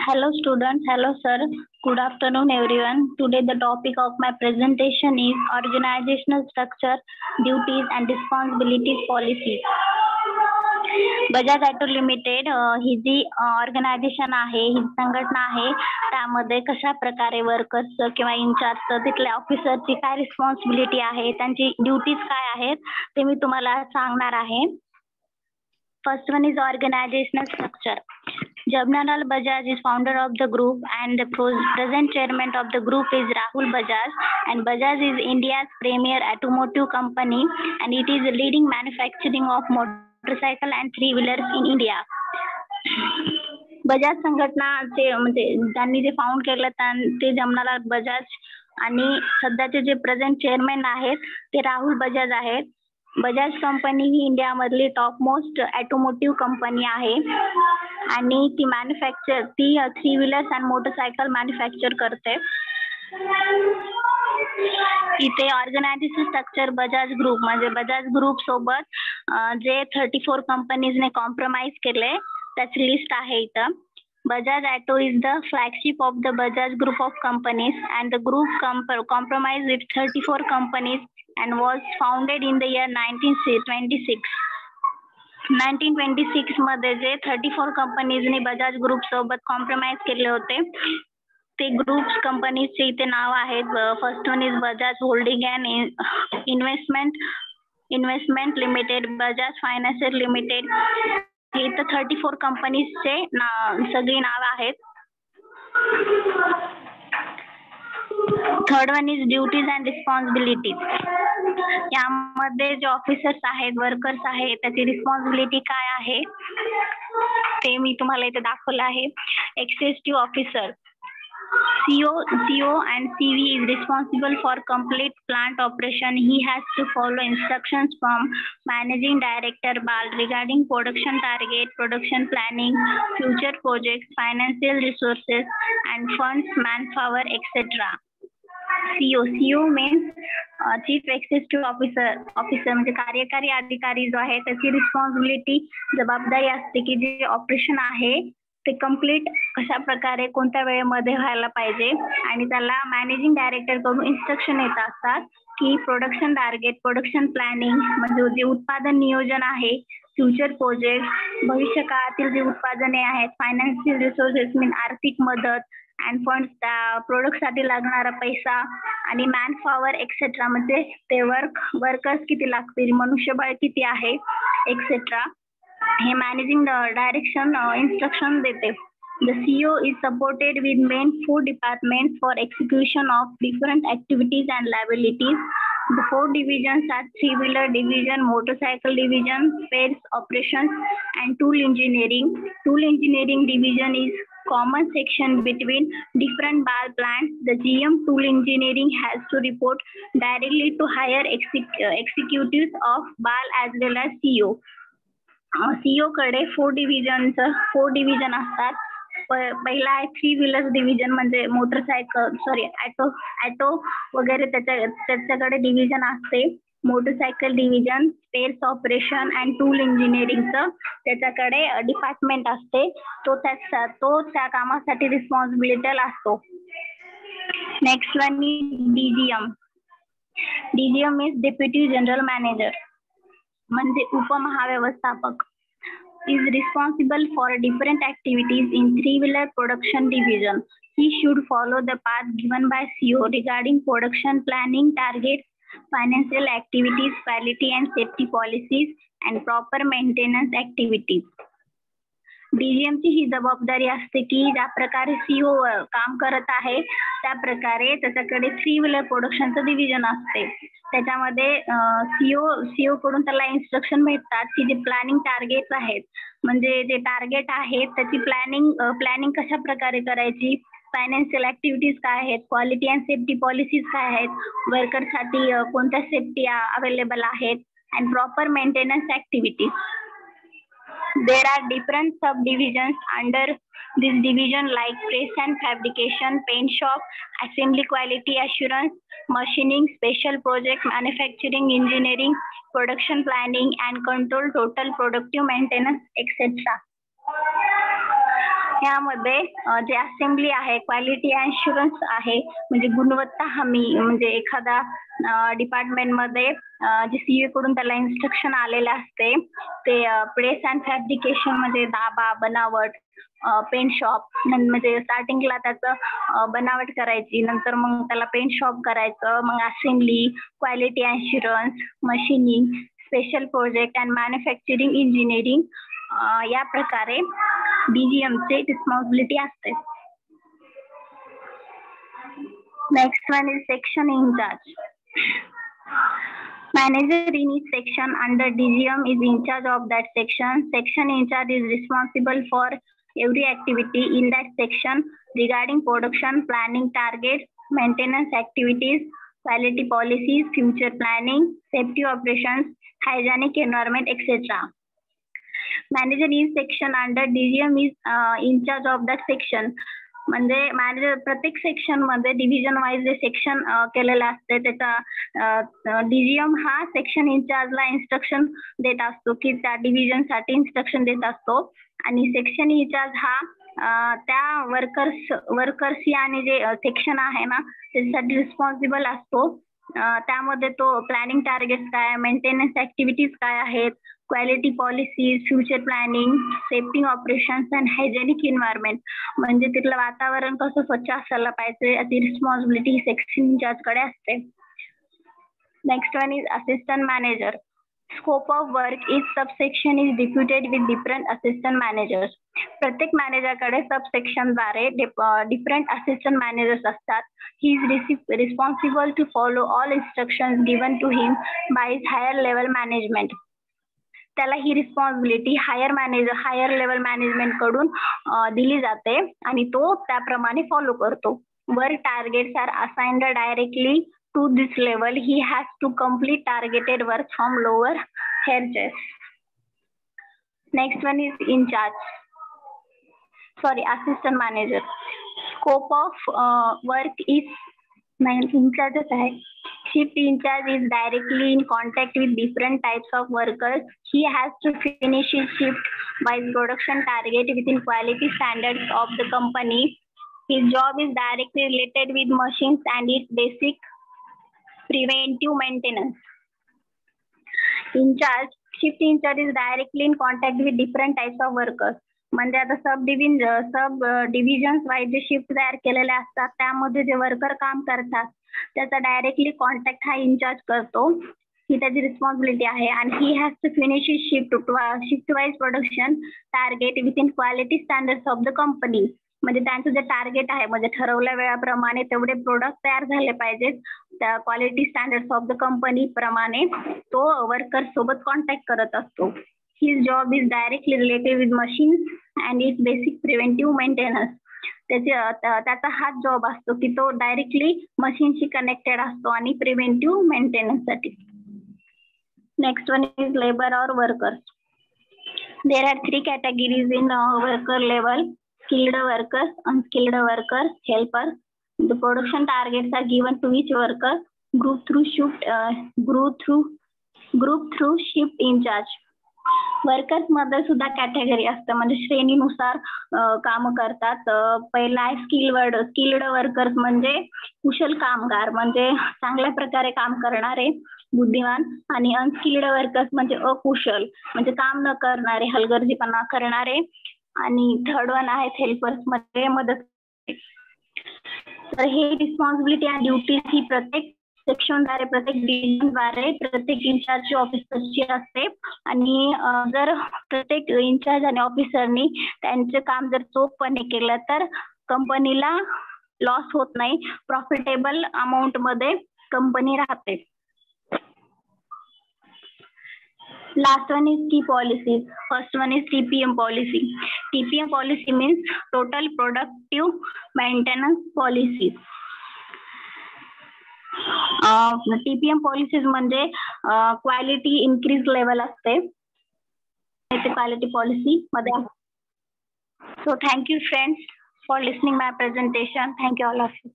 Hello students, hello sir. Good afternoon everyone. Today the topic of my presentation is organizational structure, duties and responsibilities policy. Bajaj auto limited ही जी organisation आहे, ही संघटना आहे, त्यामध्ये कशा प्रकारे वर्कर्स किंवा इन्चार्ज तिथल्या ऑफिसरची काय रिस्पॉन्सिबिलिटी आहे, त्यांची ड्युटीज काय आहेत ते मी तुम्हाला सांगणार आहे. First one is organizational structure. Jamnalal Bajaj is founder of the group and the present chairman of the group is Rahul Bajaj, and Bajaj is India's premier automotive company and it is a leading manufacturing of motorcycle and three-wheelers in India. Bajaj संघटनाचे म्हणजे त्यांनी जे found केलं ते जमनालाल बजाज आणि सध्याचे जे present chairman आहेत ते राहुल बजाज आहेत. बजाज कंपनी ही इंडियामधली टॉप मोस्ट ऑटोमोटिव्ह कंपनी आहे आणि ती थ्री व्हीलर्स आणि मोटरसायकल मॅन्युफॅक्चर करते. इथे ऑर्गनायझेशन स्ट्रक्चर बजाज ग्रुप म्हणजे बजाज ग्रुप सोबत जे 34 कंपनीजने कॉम्प्रोमाइज केले त्याची लिस्ट आहे इथं. Bajaj Auto is the flagship of the Bajaj group of companies and the group compromised with 34 companies and was founded in the year 1926. 1926 मध्ये जे 34 कंपनीजने बजाज ग्रुप सोबत कॉम्प्रोमाइज केले होते ते ग्रुप्स कंपनीजचे इथे नाव आहेत. First one is Bajaj holding and investment limited, Bajaj financial limited. इथं 34 कंपनीजचे सगळी नाव आहेत. Third one is duties and responsibilities. यामध्ये जे ऑफिसर्स आहेत, वर्कर्स आहेत, त्याची रिस्पॉन्सिबिलिटी काय आहे ते मी तुम्हाला इथे दाखवलं आहे. Executive officer CEO and CV is responsible for complete plant operation. He has to follow instructions from managing director BAL regarding production target, production planning, future projects, financial resources and funds, manpower, etc. CEO means Chief Executive Officer म्हणजे कार्यकारी अधिकारी जो आहे त्याची responsibility जबाबदारी असते की जे ऑपरेशन आहे ते कंप्लीट कशा प्रकारे कोणत्या वेळेमध्ये व्हायला पाहिजे आणि त्याला मॅनेजिंग डायरेक्टर कडून इन्स्ट्रक्शन येत असतात की प्रोडक्शन टार्गेट, प्रोडक्शन प्लॅनिंग म्हणजे जे उत्पादन नियोजन आहे, फ्युचर प्रोजेक्ट भविष्य काळातील जे उत्पादने आहेत, फायनान्शियल रिसोर्सेस मीन आर्थिक मदत अँड फंड्स प्रोडक्ट साठी लागणारा पैसा आणि मॅन पॉवर एक्सेट्रा म्हणजे ते वर्कर्स किती लागतील, मनुष्यबळ किती आहे एक्सेट्रा हे मॅनेजिंग डायरेक्शन इन्स्ट्रक्शन देते. The CEO is supported with main 4 departments for execution of different activities and liabilities. The 4 divisions are three-wheeler division, motorcycle division, spares operations, and tool engineering. Tool engineering division is common section between different BAL plants. The GM tool engineering has to report directly to higher executives of BAL as well as CEO. CEO कडे 4 division असतात. पहिला आहे three wheelers division म्हणजे motorcycle auto वगैरे त्याच्याकडे division असते. Motorcycle division, spares operation and tool इंजिनिअरिंगचं त्याच्याकडे डिपार्टमेंट असते. तो त्या कामासाठी रिस्पॉन्सिबिलिटी असतो. Next one is DGM. DGM is deputy general manager म्हणजे उपमहाव्यवस्थापक. is responsible for different activities in three-wheeler production division. He should follow the path given by CEO regarding production planning, targets, financial activities, quality and safety policies, and proper maintenance activities. DGM ची ही जबाबदारी असते की ज्या प्रकारे CEO काम करत आहे त्या प्रकारे त्याच्याकडे थ्री व्हीलर प्रोडक्शनचं डिव्हिजन असते. त्याच्यामध्ये CEO कडून त्याला इन्स्ट्रक्शन भेटतात की जे प्लॅनिंग टार्गेट्स आहेत म्हणजे जे टार्गेट आहेत त्याची प्लॅनिंग कशा प्रकारे करायची, फायनान्शियल ऍक्टिव्हिटीज काय आहेत, क्वालिटी अँड सेफ्टी पॉलिसीज काय आहेत, वर्करसाठी कोणत्या सेफ्टी अवेलेबल आहेत and proper maintenance activities. There are different subdivisions under this division like press and fabrication, paint shop, assembly quality assurance, machining, special project manufacturing, engineering, production planning and control, total productive maintenance, etc. यामध्ये जे assembly आहे, quality assurance आहे, म्हणजे गुणवत्ता हमी, म्हणजे एखादा डिपार्टमेंटमध्ये जे सीए कडून त्याला इन्स्ट्रक्शन आलेले असते ते प्रेस अँड फॅब्रिकेशन म्हणजे दाबा, बनावट, पेंट शॉप, म्हणजे स्टार्टिंगला त्याचं बनावट करायची, नंतर मग त्याला पेंट शॉप करायचं, मग assembly, quality assurance, machining, special project and manufacturing engineering या प्रकारे DGM चे रिस्पॉन्सिबिलिटी असते. Next one is section incharge. Manager in each section under DGM is in charge of that section. Section in charge is responsible for every activity in that section regarding production, planning, targets, maintenance activities, quality policies, future planning, safety operations, hygienic environment, etc. Manager in section under DGM is in charge of that section. म्हणजे manager प्रत्येक section मध्ये division wise जे section केलेलं असते त्याचा DGM हा section इन्चार्जला instruction देत असतो की त्या डिव्हिजन साठी इन्स्ट्रक्शन देत असतो आणि सेक्शन इन्चार्ज हा त्या वर्कर्स आणि जे सेक्शन आहे ना त्याच्यासाठी रिस्पॉन्सिबल असतो. त्यामध्ये तो प्लॅनिंग टार्गेट्स काय, मेंटेनन्स ऍक्टिव्हिटीज काय आहेत, quality policies, future planning, safety operations and hygienic environment, म्हणजे तिथलं वातावरण कसं स्वच्छ असायला पाहिजे याची रिस्पॉन्सिबिलिटी सेक्शन इन्चार्ज कडे असते. Next one is assistant manager. Scope of work is subsection is deputed with different assistant managers. प्रत्येक मॅनेजरकडे सबसेक्शनद्वारे डिफरंट असिस्टंट मॅनेजर्स असतात. He is responsible to follow all instructions given to him by his higher level management. त्याला ही responsibility higher level management कडून दिली जाते आणि तो त्याप्रमाणे फॉलो करतो. Work targets are assigned directly to this level. He has to complete targeted work from lower hierarchies. Next one is assistant manager. Scope of work is in charge है. Shift in charge is directly in contact with different types of workers. He has to finish his shift by production target within quality standards of the company. His job is directly related with machines and its basic preventive maintenance. Shift in charge is directly in contact with different types of workers. म्हणजे आता सब divisions wise जे shift तयार केलेले असतात त्यामध्ये जे worker काम करतात त्याचा डायरेक्टली कॉन्टॅक्ट हा इन्चार्ज करतो. ही त्याची रिस्पॉन्सिबिलिटी आहे आणि he has to finish shift wise production target within quality standards of the company. म्हणजे त्यांचं जे टार्गेट आहे म्हणजे ठरवल्या वेळाप्रमाणे तेवढे प्रोडक्ट तयार झाले पाहिजेत त्या quality standards of the company प्रमाणे तो वर्कर सोबत कॉन्टॅक्ट करत असतो. His job is directly related with machines and it's basic preventive maintenance. त्याचा हाच जॉब असतो की तो डायरेक्टली मशीनशी कनेक्टेड असतो आणि प्रिव्हेंटिव्ह मेंटेनन्स साठी. नेक्स्ट वन इज लेबर और workers. There are 3 categories in worker level: skilled workers, unskilled workers, helpers. The production targets are given to each worker. Group through shift in charge. Workers मध्ये सुद्धा category असतं म्हणजे श्रेणीनुसार काम करतात. पहिला आहे skilled workers म्हणजे कुशल कामगार म्हणजे चांगल्या प्रकारे काम करणारे बुद्धिमान, आणि अनस्किल्ड वर्कर्स म्हणजे अकुशल म्हणजे काम न करणारे हलगर्जीपणा करणारे, आणि थर्ड वन आहेत हेल्पर्स मध्ये मदत. तर हे रिस्पॉन्सिबिलिटी आणि ड्युटीज ही प्रत्येक सेक्शनद्वारे प्रत्येक डिव्हिजनद्वारे प्रत्येक इन्चार्ज ऑफिसरची असते आणि जर प्रत्येक इन्चार्ज आणि ऑफिसरनी त्यांचे काम जर चोखपणे केलं तर कंपनीला लॉस होत नाही, प्रॉफिटेबल अमाऊंट मध्ये कंपनी राहते. Last one is key policies. First one is TPM policy. TPM policy means total productive maintenance policies. TPM policies म्हणजे क्वालिटी इन्क्रीज लेवल असते क्वालिटी पॉलिसी मध्ये. So thank you friends for listening my presentation. Thank you all of you.